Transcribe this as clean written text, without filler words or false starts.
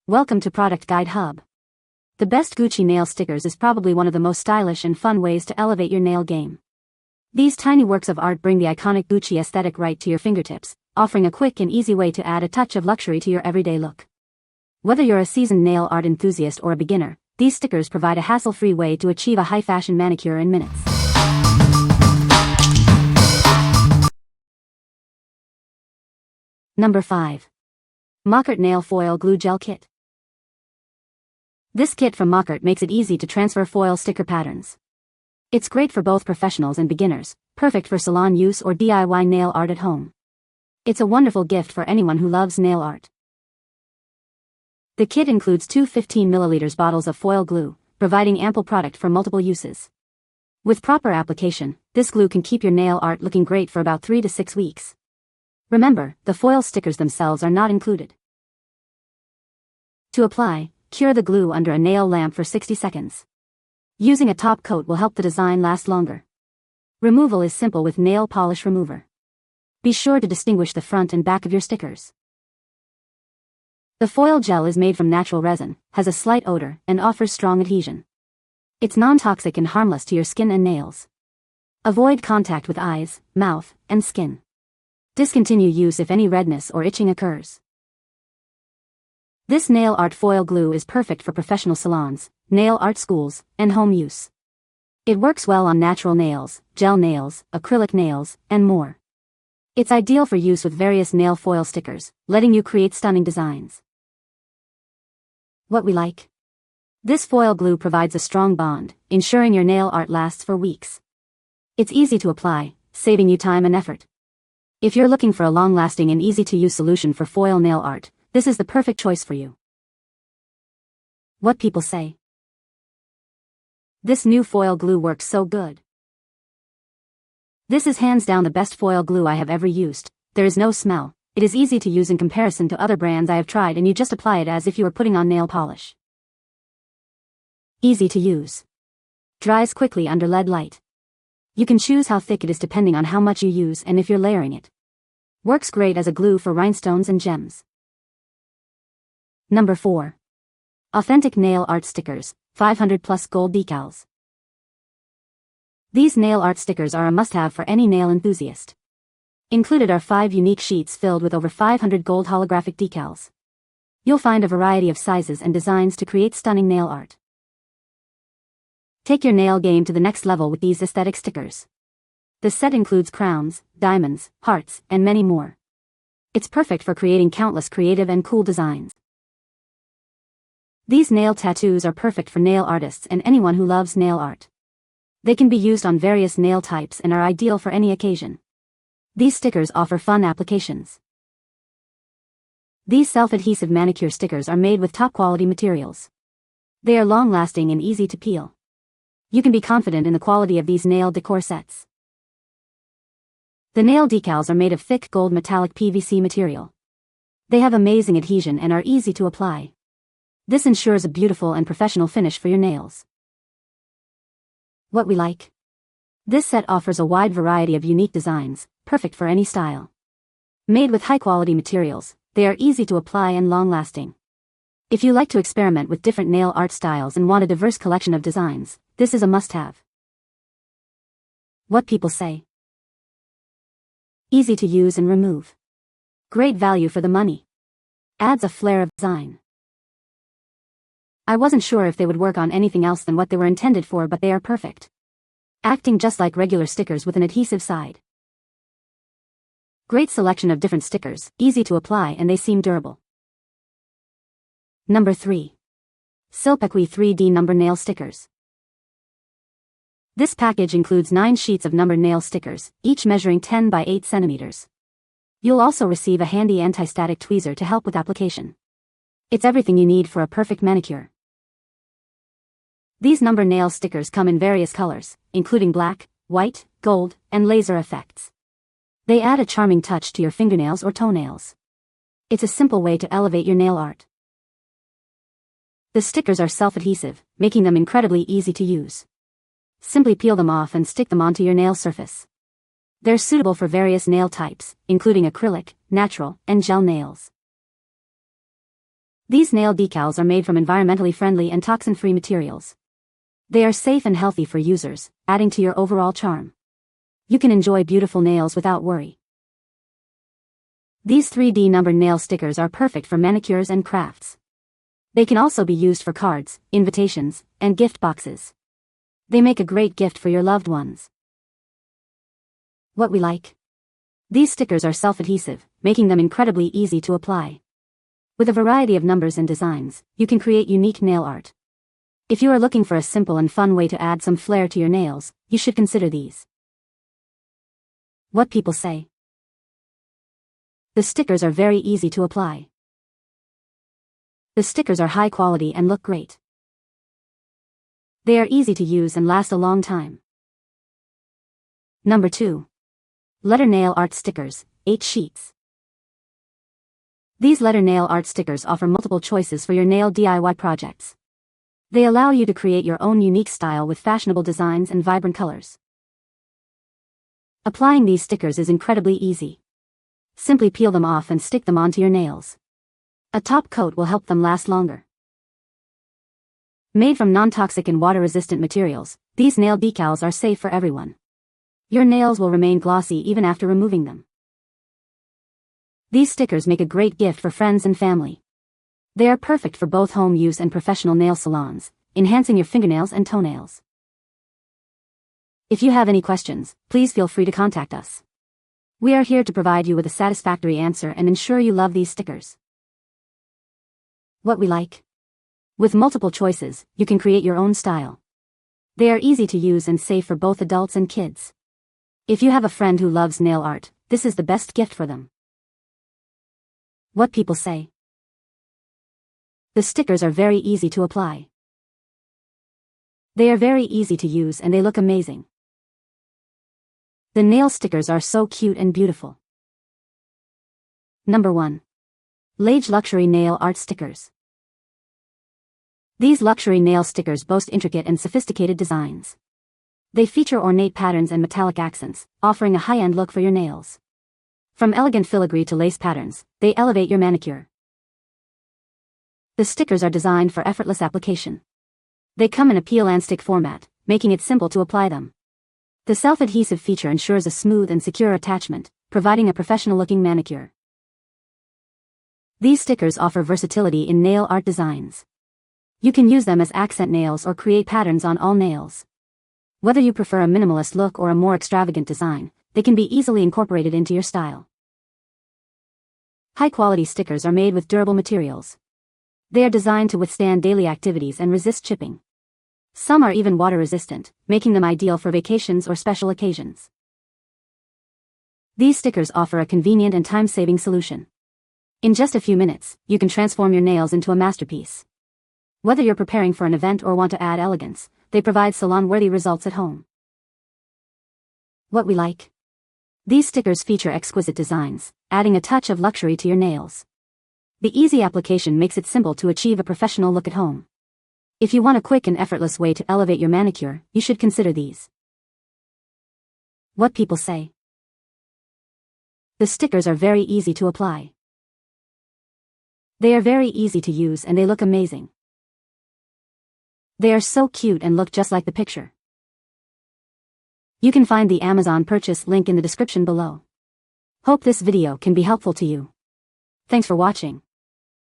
Welcome to Product Guide Hub. The best Gucci nail stickers is probably one of the most stylish and fun ways to elevate your nail game. These tiny works of art bring the iconic Gucci aesthetic right to your fingertips, offering a quick and easy way to add a touch of luxury to your everyday look. Whether you're a seasoned nail art enthusiast or a beginner, these stickers provide a hassle-free way to achieve a high-fashion manicure in minutes. Number 5. Makartt Nail Foil Glue Gel Kit. This kit from Makartt makes it easy to transfer foil sticker patterns. It's great for both professionals and beginners, perfect for salon use or DIY nail art at home. It's a wonderful gift for anyone who loves nail art. The kit includes two 15ml bottles of foil glue, providing ample product for multiple uses. With proper application, this glue can keep your nail art looking great for about 3 to 6 weeks. Remember, the foil stickers themselves are not included. To apply, cure the glue under a nail lamp for 60 seconds. Using a top coat will help the design last longer. Removal is simple with nail polish remover. Be sure to distinguish the front and back of your stickers. The foil gel is made from natural resin, has a slight odor, and offers strong adhesion. It's non-toxic and harmless to your skin and nails. Avoid contact with eyes, mouth, and skin. Discontinue use if any redness or itching occurs. This nail art foil glue is perfect for professional salons, nail art schools, and home use. It works well on natural nails, gel nails, acrylic nails, and more. It's ideal for use with various nail foil stickers, letting you create stunning designs. What we like. This foil glue provides a strong bond, ensuring your nail art lasts for weeks. It's easy to apply, saving you time and effort. If you're looking for a long-lasting and easy-to-use solution for foil nail art, this is the perfect choice for you. What people say. This new foil glue works so good. This is hands down the best foil glue I have ever used. There is no smell, it is easy to use in comparison to other brands I have tried, and you just apply it as if you were putting on nail polish. Easy to use. Dries quickly under LED light. You can choose how thick it is depending on how much you use and if you're layering it. Works great as a glue for rhinestones and gems. Number 4. Authentic Nail Art Stickers, 500 plus gold decals. These nail art stickers are a must-have for any nail enthusiast. Included are 5 unique sheets filled with over 500 gold holographic decals. You'll find a variety of sizes and designs to create stunning nail art. Take your nail game to the next level with these aesthetic stickers. The set includes crowns, diamonds, hearts, and many more. It's perfect for creating countless creative and cool designs. These nail tattoos are perfect for nail artists and anyone who loves nail art. They can be used on various nail types and are ideal for any occasion. These stickers offer fun applications. These self-adhesive manicure stickers are made with top-quality materials. They are long-lasting and easy to peel. You can be confident in the quality of these nail decor sets. The nail decals are made of thick gold metallic PVC material. They have amazing adhesion and are easy to apply. This ensures a beautiful and professional finish for your nails. What we like. This set offers a wide variety of unique designs, perfect for any style. Made with high-quality materials, they are easy to apply and long-lasting. If you like to experiment with different nail art styles and want a diverse collection of designs, this is a must-have. What people say. Easy to use and remove. Great value for the money. Adds a flair of design. I wasn't sure if they would work on anything else than what they were intended for, but they are perfect. Acting just like regular stickers with an adhesive side. Great selection of different stickers, easy to apply, and they seem durable. Number 3. SILPECWEE 3D Number Nail Stickers. This package includes 9 sheets of numbered nail stickers, each measuring 10 by 8 centimeters. You'll also receive a handy anti-static tweezer to help with application. It's everything you need for a perfect manicure. These number nail stickers come in various colors, including black, white, gold, and laser effects. They add a charming touch to your fingernails or toenails. It's a simple way to elevate your nail art. The stickers are self-adhesive, making them incredibly easy to use. Simply peel them off and stick them onto your nail surface. They're suitable for various nail types, including acrylic, natural, and gel nails. These nail decals are made from environmentally friendly and toxin-free materials. They are safe and healthy for users, adding to your overall charm. You can enjoy beautiful nails without worry. These 3D numbered nail stickers are perfect for manicures and crafts. They can also be used for cards, invitations, and gift boxes. They make a great gift for your loved ones. What we like. These stickers are self-adhesive, making them incredibly easy to apply. With a variety of numbers and designs, you can create unique nail art. If you are looking for a simple and fun way to add some flair to your nails, you should consider these. What people say. The stickers are very easy to apply. The stickers are high quality and look great. They are easy to use and last a long time. Number 2. Letter nail art stickers, 8 sheets. These letter nail art stickers offer multiple choices for your nail DIY projects. They allow you to create your own unique style with fashionable designs and vibrant colors. Applying these stickers is incredibly easy. Simply peel them off and stick them onto your nails. A top coat will help them last longer. Made from non-toxic and water-resistant materials, these nail decals are safe for everyone. Your nails will remain glossy even after removing them. These stickers make a great gift for friends and family. They are perfect for both home use and professional nail salons, enhancing your fingernails and toenails. If you have any questions, please feel free to contact us. We are here to provide you with a satisfactory answer and ensure you love these stickers. What we like. With multiple choices, you can create your own style. They are easy to use and safe for both adults and kids. If you have a friend who loves nail art, this is the best gift for them. What people say. The stickers are very easy to apply. They are very easy to use and they look amazing. The nail stickers are so cute and beautiful. Number 1. Lage Luxury Nail Art Stickers. These luxury nail stickers boast intricate and sophisticated designs. They feature ornate patterns and metallic accents, offering a high-end look for your nails. From elegant filigree to lace patterns, they elevate your manicure. The stickers are designed for effortless application. They come in a peel and stick format, making it simple to apply them. The self-adhesive feature ensures a smooth and secure attachment, providing a professional-looking manicure. These stickers offer versatility in nail art designs. You can use them as accent nails or create patterns on all nails. Whether you prefer a minimalist look or a more extravagant design, they can be easily incorporated into your style. High-quality stickers are made with durable materials. They are designed to withstand daily activities and resist chipping. Some are even water-resistant, making them ideal for vacations or special occasions. These stickers offer a convenient and time-saving solution. In just a few minutes, you can transform your nails into a masterpiece. Whether you're preparing for an event or want to add elegance, they provide salon-worthy results at home. What we like. These stickers feature exquisite designs, adding a touch of luxury to your nails. The easy application makes it simple to achieve a professional look at home. If you want a quick and effortless way to elevate your manicure, you should consider these. What people say. The stickers are very easy to apply. They are very easy to use and they look amazing. They are so cute and look just like the picture. You can find the Amazon purchase link in the description below. Hope this video can be helpful to you. Thanks for watching.